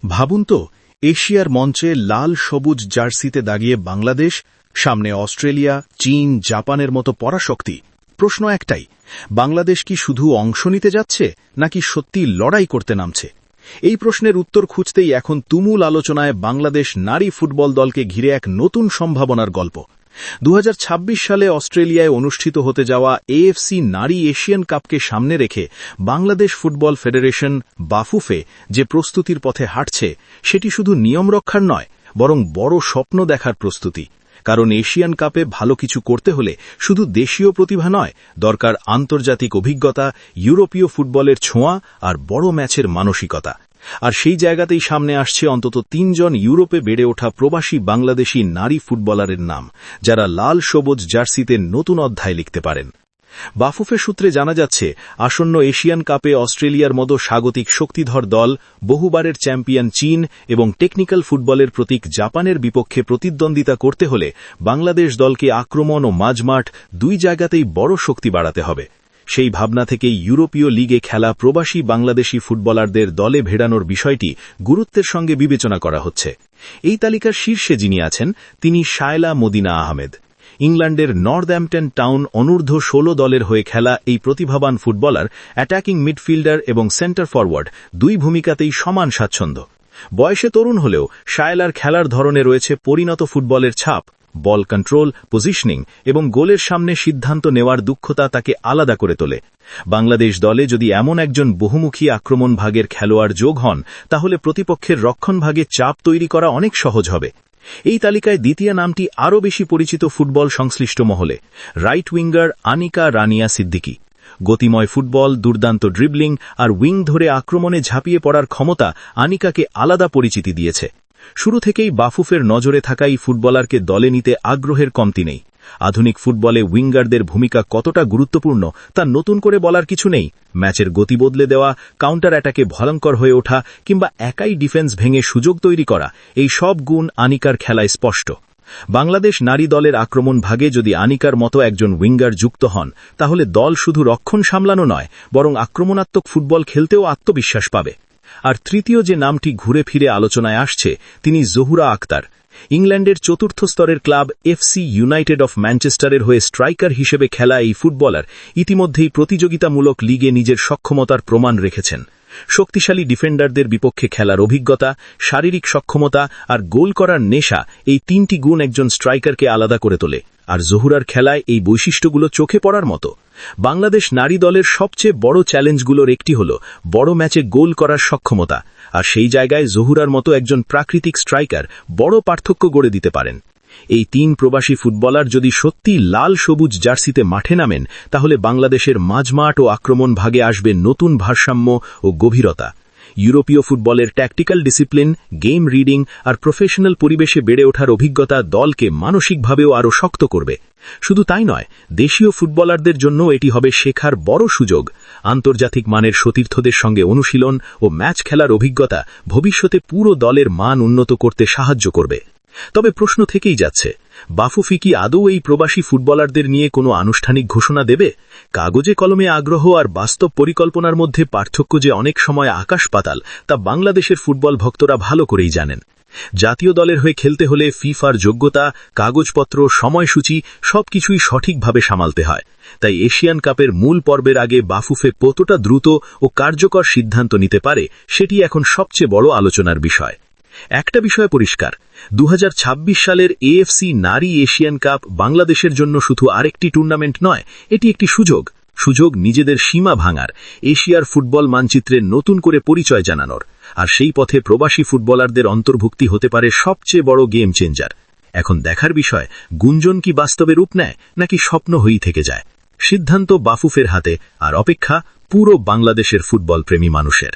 ভাবুন তো, এশিয়ার মঞ্চে লাল সবুজ জার্সিতে দাঁড়িয়ে বাংলাদেশ, সামনে অস্ট্রেলিয়া, চীন, জাপানের মতো পরাশক্তি। প্রশ্ন একটাই, বাংলাদেশ কি শুধু অংশ নিতে যাচ্ছে নাকি সত্যি লড়াই করতে নামছে? এই প্রশ্নের উত্তর খুঁজতেই এখন তুমুল আলোচনায় বাংলাদেশ নারী ফুটবল দলকে ঘিরে এক নতুন সম্ভাবনার গল্প। 2026 সালে অস্ট্রেলিয়ায় অনুষ্ঠিত হতে যাওয়া এএফসি নারী এশিয়ান কাপকে সামনে রেখে বাংলাদেশ ফুটবল ফেডারেশন বাফুফে যে প্রস্তুতির পথে হাঁটছে, সেটি শুধু নিয়ম রক্ষার নয়, বরং বড় স্বপ্ন দেখার প্রস্তুতি। কারণ এশিয়ান কাপে ভালো কিছু করতে হলে শুধু দেশীয় প্রতিভা নয়, দরকার আন্তর্জাতিক অভিজ্ঞতা, ইউরোপীয় ফুটবলের ছোঁয়া আর বড় ম্যাচের মানসিকতা। আর সেই জায়গাতেই সামনে আসছে অন্তত 3 জন ইউরোপে বেড়ে ওঠা প্রবাসী বাংলাদেশী নারী ফুটবলারের নাম, যারা লাল সবুজ জার্সিতে নতুন অধ্যায় লিখতে পারেন। বাফুফে সূত্রে জানা যাচ্ছে, আসন্ন এশিয়ান কাপে অস্ট্রেলিয়ার মতো স্বাগতিক শক্তিধর দল, বহুবারের চ্যাম্পিয়ন চীন এবং টেকনিক্যাল ফুটবলের প্রতীক জাপানের বিপক্ষে প্রতিদ্বন্দ্বিতা করতে হলে বাংলাদেশ দলকে আক্রমণ ও মাঝমাঠ দুই জায়গাতেই বড় শক্তি বাড়াতে হবে। সেই ভাবনা থেকেই ইউরোপীয় লিগে খেলা প্রবাসী বাংলাদেশি ফুটবলারদের দলে ভেড়ানোর বিষয়টি গুরুত্বের সঙ্গে বিবেচনা করা হচ্ছে। এই তালিকার শীর্ষে যিনি আছেন, তিনি শায়লা মদিনা আহমেদ। ইংল্যান্ডের নর্থহ্যাম্পটন টাউন অনূর্ধ্ব 16 দলের হয়ে খেলা এই প্রতিভাবান ফুটবলার অ্যাটাকিং মিডফিল্ডার এবং সেন্টার ফরওয়ার্ড দুই ভূমিকাতেই সমান স্বাচ্ছন্দ্য। বয়সে তরুণ হলেও শায়লার খেলার ধরনে রয়েছে পরিণত ফুটবলের ছাপ। বল কন্ট্রোল, পজিশনিং এবং গোলের সামনে সিদ্ধান্ত নেওয়ার দক্ষতা তাকে আলাদা করে তোলে। বাংলাদেশ দলে যদি এমন একজন বহুমুখী আক্রমণ ভাগের খেলোয়াড় যোগ হন, তাহলে প্রতিপক্ষের রক্ষণ ভাগে চাপ তৈরি করা অনেক সহজ হবে। এই তালিকায় দ্বিতীয় নামটি আরও বেশি পরিচিত ফুটবল সংশ্লিষ্ট মহলে, রাইট উইঙ্গার আনিকা রানিয়া সিদ্দিকী। গতিময় ফুটবল, দুর্দান্ত ড্রিবলিং আর উইং ধরে আক্রমণে ঝাঁপিয়ে পড়ার ক্ষমতা আনিকাকে আলাদা পরিচিতি দিয়েছে। শুরু থেকেই বাফুফের নজরে থাকা এই ফুটবলারকে দলে নিতে আগ্রহের কমতি নেই। আধুনিক ফুটবলে উইঙ্গারদের ভূমিকা কতটা গুরুত্বপূর্ণ তা নতুন করে বলার কিছু নেই। ম্যাচের গতি বদলে দেওয়া, কাউন্টার অ্যাটাকে ভয়ঙ্কর হয়ে ওঠা কিংবা একাই ডিফেন্স ভেঙে সুযোগ তৈরি করা, এই সব গুণ আনিকার খেলায় স্পষ্ট। বাংলাদেশ নারী দলের আক্রমণ ভাগে যদি আনিকার মতো একজন উইঙ্গার যুক্ত হন, তাহলে দল শুধু রক্ষণ সামলানো নয়, বরং আক্রমণাত্মক ফুটবল খেলতেও আত্মবিশ্বাস পাবে। আর তৃতীয় যে নামটি ঘুরে ফিরে আলোচনায় আসছে, তিনি জহুরা আক্তার। ইংল্যান্ডের চতুর্থ স্তরের ক্লাব এফসি ইউনাইটেড অফ ম্যানচেস্টারের হয়ে স্ট্রাইকার হিসেবে খেলা এই ফুটবলার ইতিমধ্যেই প্রতিযোগিতামূলক লিগে নিজের সক্ষমতার প্রমাণ রেখেছেন। শক্তিশালী ডিফেন্ডারদের বিপক্ষে খেলার অভিজ্ঞতা, শারীরিক সক্ষমতা আর গোল করার নেশা, এই 3টি গুণ একজন স্ট্রাইকারকে আলাদা করে তোলে। আর জহুরার খেলায় এই বৈশিষ্ট্যগুলো চোখে পড়ার মতো। বাংলাদেশ নারী দলের সবচেয়ে বড় চ্যালেঞ্জগুলোর একটি হল বড় ম্যাচে গোল করার সক্ষমতা, আর সেই জায়গায় জহুরার মতো একজন প্রাকৃতিক স্ট্রাইকার বড় পার্থক্য গড়ে দিতে পারেন। এই 3 প্রবাসী ফুটবলার যদি সত্যি লাল সবুজ জার্সিতে মাঠে নামেন, তাহলে বাংলাদেশের মাঝমাঠ ও আক্রমণ ভাগে আসবে নতুন ভারসাম্য ও গভীরতা। ইউরোপীয় ফুটবলের ট্যাকটিক্যাল ডিসিপ্লিন, গেম রিডিং আর প্রফেশনাল পরিবেশে বেড়ে ওঠার অভিজ্ঞতা দলকে মানসিকভাবেও আরও শক্ত করবে। শুধু তাই নয়, দেশীয় ফুটবলারদের জন্য এটি হবে শেখার বড় সুযোগ। আন্তর্জাতিক মানের সতীর্থদের সঙ্গে অনুশীলন ও ম্যাচ খেলার অভিজ্ঞতা ভবিষ্যতে পুরো দলের মান উন্নত করতে সাহায্য করবে। তবে প্রশ্ন থেকেই যাচ্ছে, বাফুফে কি আদৌ এই প্রবাসী ফুটবলারদের নিয়ে কোনো আনুষ্ঠানিক ঘোষণা দেবে? কাগজে কলমে আগ্রহ আর বাস্তব পরিকল্পনার মধ্যে পার্থক্য যে অনেক সময় আকাশ পাতাল, তা বাংলাদেশের ফুটবল ভক্তরা ভালো করেই জানেন। জাতীয় দলের হয়ে খেলতে হলে ফিফার যোগ্যতা, কাগজপত্র, সময়সূচি সবকিছুই সঠিকভাবে সামালতে হয়। তাই এশিয়ান কাপের মূল পর্বের আগে বাফুফে কতটা দ্রুত ও কার্যকর সিদ্ধান্ত নিতে পারে, সেটি এখন সবচেয়ে বড় আলোচনার বিষয়। একটা বিষয় পরিষ্কার, 2026 সালের এএফসি নারী এশিয়ান কাপ বাংলাদেশের জন্য শুধু আরেকটি টুর্নামেন্ট নয়, এটি একটি সুযোগ নিজেদের সীমা ভাঙার, এশিয়ার ফুটবল মানচিত্রে নতুন করে পরিচয় জানানোর। আর সেই পথে প্রবাসী ফুটবলারদের অন্তর্ভুক্তি হতে পারে সবচেয়ে বড় গেম চেঞ্জার। এখন দেখার বিষয়, গুঞ্জন কি বাস্তবে রূপ নেয় নাকি স্বপ্ন হয়েই থেকে যায়। সিদ্ধান্ত বাফুফের হাতে, আর অপেক্ষা পুরো বাংলাদেশের ফুটবল প্রেমী মানুষের।